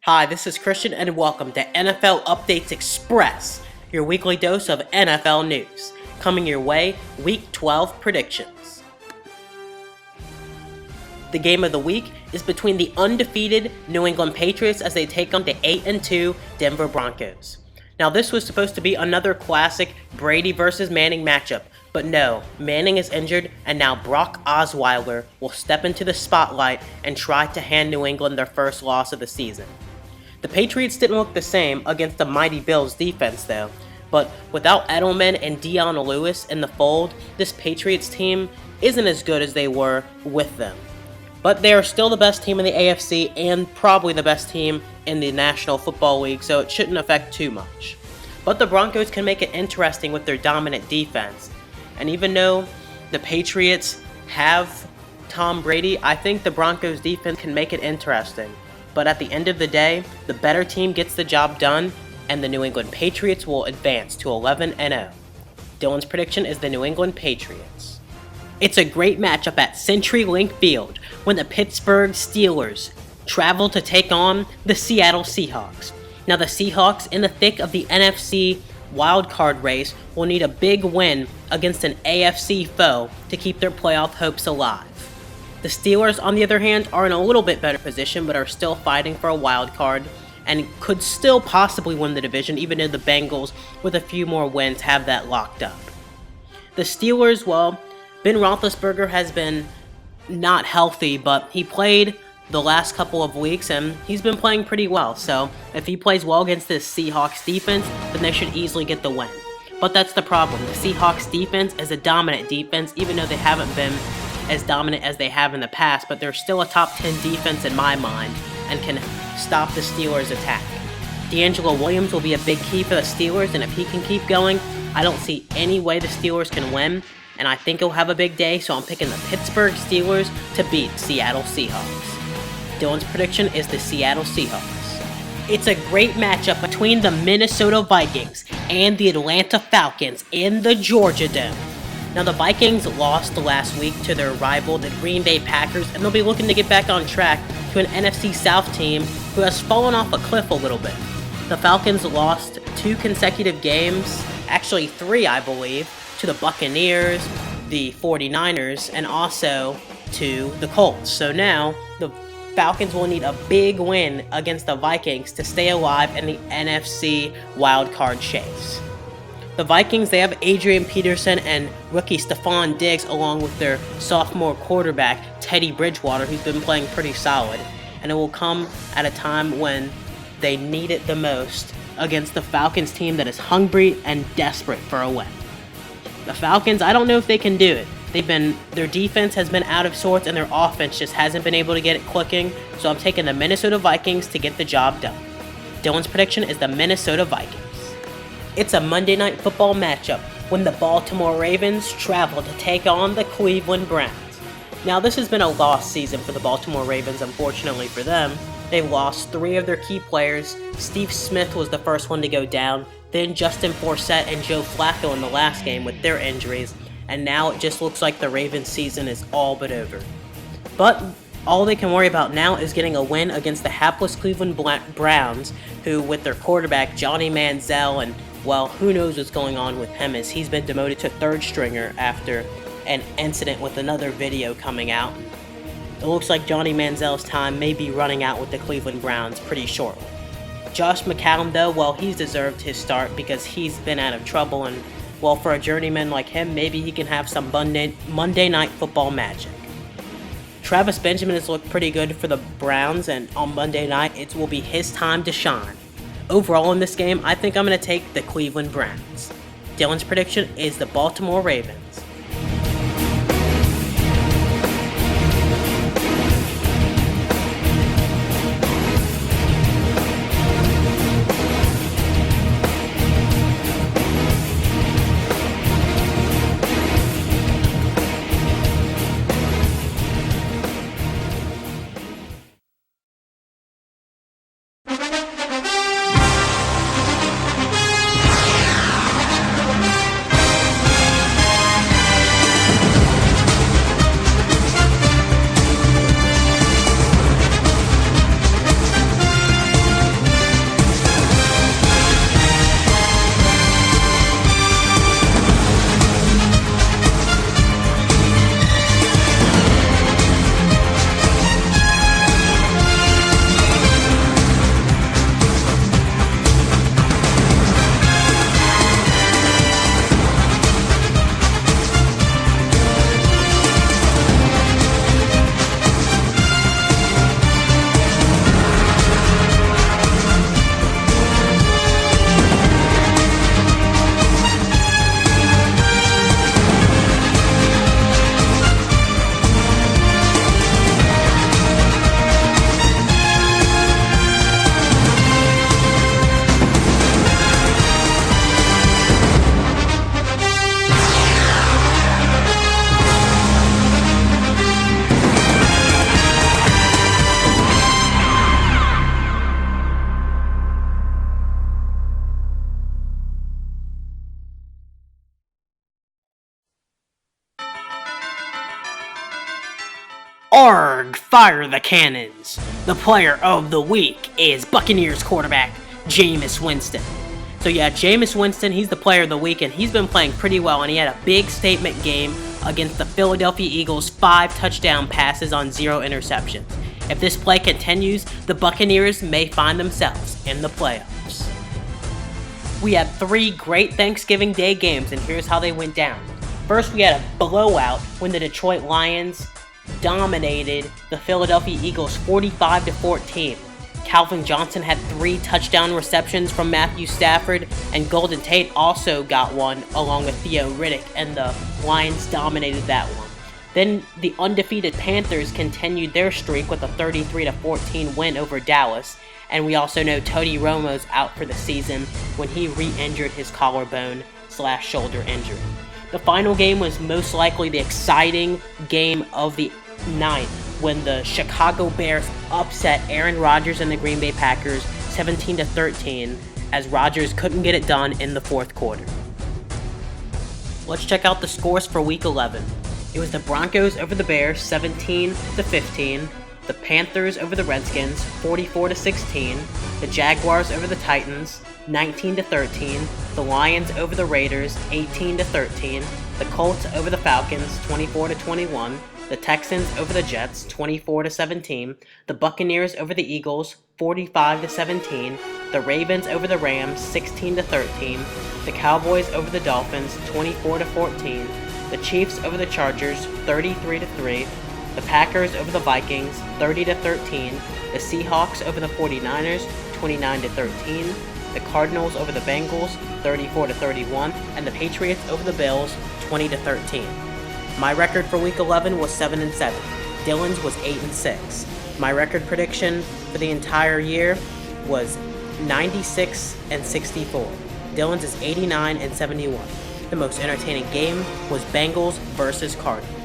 Hi, this is Christian and welcome to NFL Updates Express, your weekly dose of NFL news. Coming your way, Week 12 predictions. The game of the week is between the undefeated New England Patriots as they take on the 8-2 Denver Broncos. Now this was supposed to be another classic Brady versus Manning matchup, but no, Manning is injured and now Brock Osweiler will step into the spotlight and try to hand New England their first loss of the season. The Patriots didn't look the same against the mighty Bills defense though, but without Edelman and Dion Lewis in the fold, this Patriots team isn't as good as they were with them. But they are still the best team in the AFC and probably the best team in the National Football League, so it shouldn't affect too much. But the Broncos can make it interesting with their dominant defense. And even though the Patriots have Tom Brady, I think the Broncos defense can make it interesting. But at the end of the day, the better team gets the job done, and the New England Patriots will advance to 11-0. Dylan's prediction is the New England Patriots. It's a great matchup at CenturyLink Field when the Pittsburgh Steelers travel to take on the Seattle Seahawks. Now the Seahawks, in the thick of the NFC wildcard race, will need a big win against an AFC foe to keep their playoff hopes alive. The Steelers, on the other hand, are in a little bit better position but are still fighting for a wild card and could still possibly win the division even though the Bengals, with a few more wins, have that locked up. The Steelers, well, Ben Roethlisberger has been not healthy, but he played the last couple of weeks and he's been playing pretty well, so if he plays well against this Seahawks defense, then they should easily get the win. But that's the problem. The Seahawks defense is a dominant defense, even though they haven't been as dominant as they have in the past, but they're still a top 10 defense in my mind and can stop the Steelers' attack. D'Angelo Williams will be a big key for the Steelers, and if he can keep going, I don't see any way the Steelers can win, and I think he'll have a big day, so I'm picking the Pittsburgh Steelers to beat Seattle Seahawks. Dylan's prediction is the Seattle Seahawks. It's a great matchup between the Minnesota Vikings and the Atlanta Falcons in the Georgia Dome. Now the Vikings lost last week to their rival, the Green Bay Packers, and they'll be looking to get back on track to an NFC South team who has fallen off a cliff a little bit. The Falcons lost 2 consecutive games, actually 3 I believe, to the Buccaneers, the 49ers, and also to the Colts. So now the Falcons will need a big win against the Vikings to stay alive in the NFC wildcard chase. The Vikings, they have Adrian Peterson and rookie Stephon Diggs along with their sophomore quarterback Teddy Bridgewater, who's been playing pretty solid, and it will come at a time when they need it the most against the Falcons team that is hungry and desperate for a win. The Falcons, I don't know if they can do it. Their defense has been out of sorts and their offense just hasn't been able to get it clicking, so I'm taking the Minnesota Vikings to get the job done. Dylan's prediction is the Minnesota Vikings. It's a Monday Night Football matchup when the Baltimore Ravens travel to take on the Cleveland Browns. Now this has been a lost season for the Baltimore Ravens, unfortunately for them. They've lost 3 of their key players. Steve Smith was the first one to go down, then Justin Forsett and Joe Flacco in the last game with their injuries, and now it just looks like the Ravens season is all but over. But all they can worry about now is getting a win against the hapless Cleveland Browns, who with their quarterback Johnny Manziel, and well, who knows what's going on with him as he's been demoted to 3rd stringer after an incident with another video coming out. It looks like Johnny Manziel's time may be running out with the Cleveland Browns pretty shortly. Josh McCown though, well, he's deserved his start because he's been out of trouble, and well, for a journeyman like him, maybe he can have some Monday Night Football magic. Travis Benjamin has looked pretty good for the Browns, and on Monday night, it will be his time to shine. Overall in this game, I think I'm going to take the Cleveland Browns. Dylan's prediction is the Baltimore Ravens. Arg! Fire the cannons! The player of the week is Buccaneers quarterback Jameis Winston. So yeah, Jameis Winston, he's the player of the week, and he's been playing pretty well, and he had a big statement game against the Philadelphia Eagles, 5 touchdown passes on 0 interceptions. If this play continues, the Buccaneers may find themselves in the playoffs. We had 3 great Thanksgiving Day games, and here's how they went down. First, we had a blowout when the Detroit Lions dominated the Philadelphia Eagles 45-14. Calvin Johnson had 3 touchdown receptions from Matthew Stafford, and Golden Tate also got one along with Theo Riddick, and the Lions dominated that one. Then the undefeated Panthers continued their streak with a 33-14 win over Dallas, and we also know Tony Romo's out for the season when he re-injured his collarbone/shoulder injury. The final game was most likely the exciting game of the night when the Chicago Bears upset Aaron Rodgers and the Green Bay Packers 17-13 as Rodgers couldn't get it done in the fourth quarter. Let's check out the scores for Week 11. It was the Broncos over the Bears 17-15, the Panthers over the Redskins 44-16, the Jaguars over the Titans 19-13, the Lions over the Raiders 18-13, the Colts over the Falcons 24-21, the Texans over the Jets 24-17, the Buccaneers over the Eagles 45-17, the Ravens over the Rams 16-13, the Cowboys over the Dolphins 24-14, the Chiefs over the Chargers 33-3, the Packers over the Vikings 30-13, the Seahawks over the 49ers 29-13, the Cardinals over the Bengals 34-31, and the Patriots over the Bills 20-13. My record for Week 11 was 7-7. Dylan's was 8-6. My record prediction for the entire year was 96-64. Dylan's is 89-71. The most entertaining game was Bengals versus Cardinals.